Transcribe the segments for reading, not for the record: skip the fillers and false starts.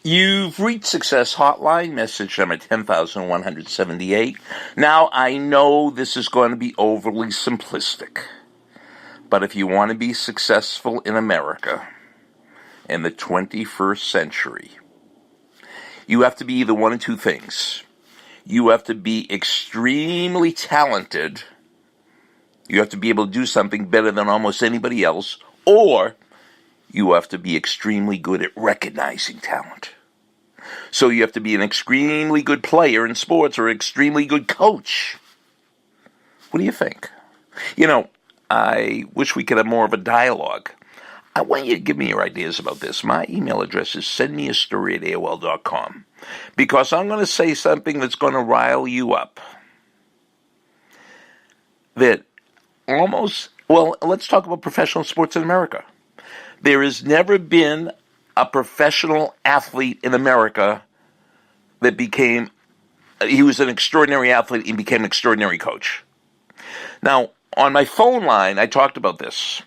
You've reached Success Hotline, message number 10,178. Now, I know this is going to be overly simplistic, but if you want to be successful in America in the 21st century, you have to be either one of two things. You have to be extremely talented. You have to be able to do something better than almost anybody else, or you have to be extremely good at recognizing talent. So you have to be an extremely good player in sports or an extremely good coach. What do you think? I wish we could have more of a dialogue. I want you to give me your ideas about this. My email address is sendmeastory@AOL.com, because I'm going to say something that's going to rile you up. Let's talk about professional sports in America. There has never been a professional athlete in America that he was an extraordinary athlete and became an extraordinary coach. Now, on my phone line, I talked about this.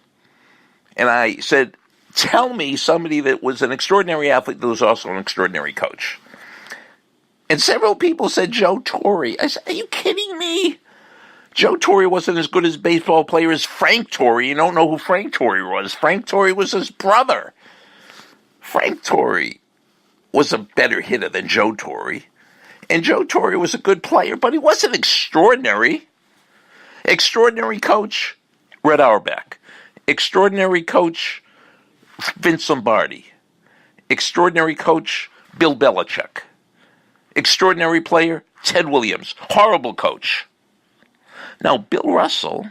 And I said, tell me somebody that was an extraordinary athlete that was also an extraordinary coach. And several people said Joe Torre. I said, are you kidding me? Joe Torre wasn't as good as baseball player as Frank Torre. You don't know who Frank Torre was. Frank Torre was his brother. Frank Torre was a better hitter than Joe Torre. And Joe Torre was a good player, but he wasn't extraordinary. Extraordinary coach, Red Auerbach. Extraordinary coach, Vince Lombardi. Extraordinary coach, Bill Belichick. Extraordinary player, Ted Williams. Horrible coach. Now, Bill Russell,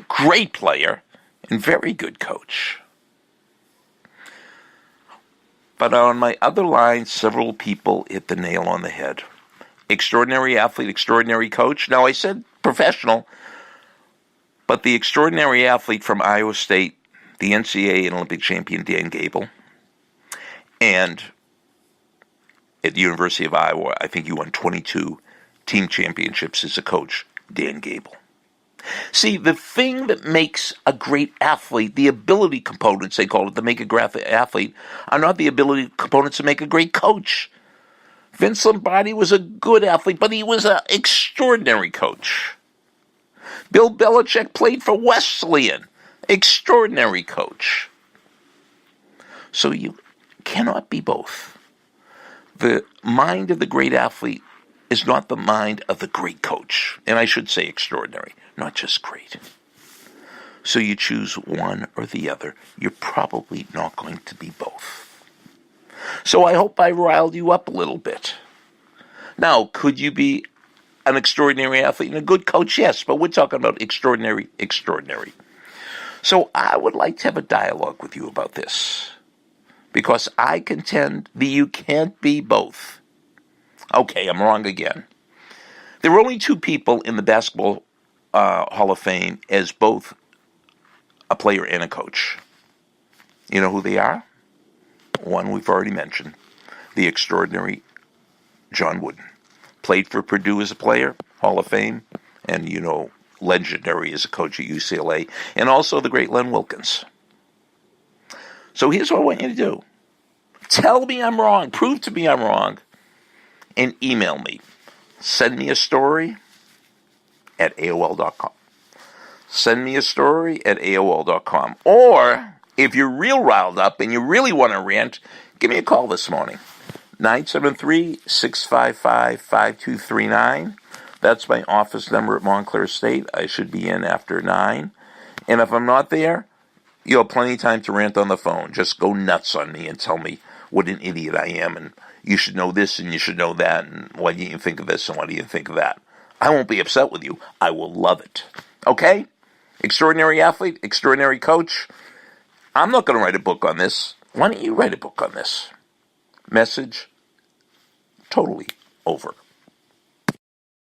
great player and very good coach. But on my other line, several people hit the nail on the head. Extraordinary athlete, extraordinary coach. Now, I said professional, but the extraordinary athlete from Iowa State, the NCAA and Olympic champion Dan Gable, and at the University of Iowa, I think he won 22 team championships as a coach, Dan Gable. See, the thing that makes a great athlete, the ability components, they call it, to make a great athlete, are not the ability components to make a great coach. Vince Lombardi was a good athlete, but he was an extraordinary coach. Bill Belichick played for Wesleyan, extraordinary coach. So you cannot be both. The mind of the great athlete is not the mind of the great coach. And I should say extraordinary, not just great. So you choose one or the other. You're probably not going to be both. So I hope I riled you up a little bit. Now, could you be an extraordinary athlete and a good coach? Yes, but we're talking about extraordinary. So I would like to have a dialogue with you about this, because I contend that you can't be both. Okay, I'm wrong again. There are only two people in the Basketball Hall of Fame as both a player and a coach. You know who they are? One we've already mentioned, the extraordinary John Wooden. Played for Purdue as a player, Hall of Fame, and, legendary as a coach at UCLA, and also the great Len Wilkins. So here's what I want you to do. Tell me I'm wrong. Prove to me I'm wrong. And email me. Send me a story at AOL.com. Send me a story at AOL.com. Or, if you're real riled up and you really want to rant, give me a call this morning. 973-655-5239. That's my office number at Montclair State. I should be in after 9. And if I'm not there, you'll have plenty of time to rant on the phone. Just go nuts on me and tell me what an idiot I am, and you should know this and you should know that, and what do you think of this and what do you think of that. I won't be upset with you. I will love it. Okay? Extraordinary athlete, extraordinary coach. I'm not going to write a book on this. Why don't you write a book on this? Message totally over.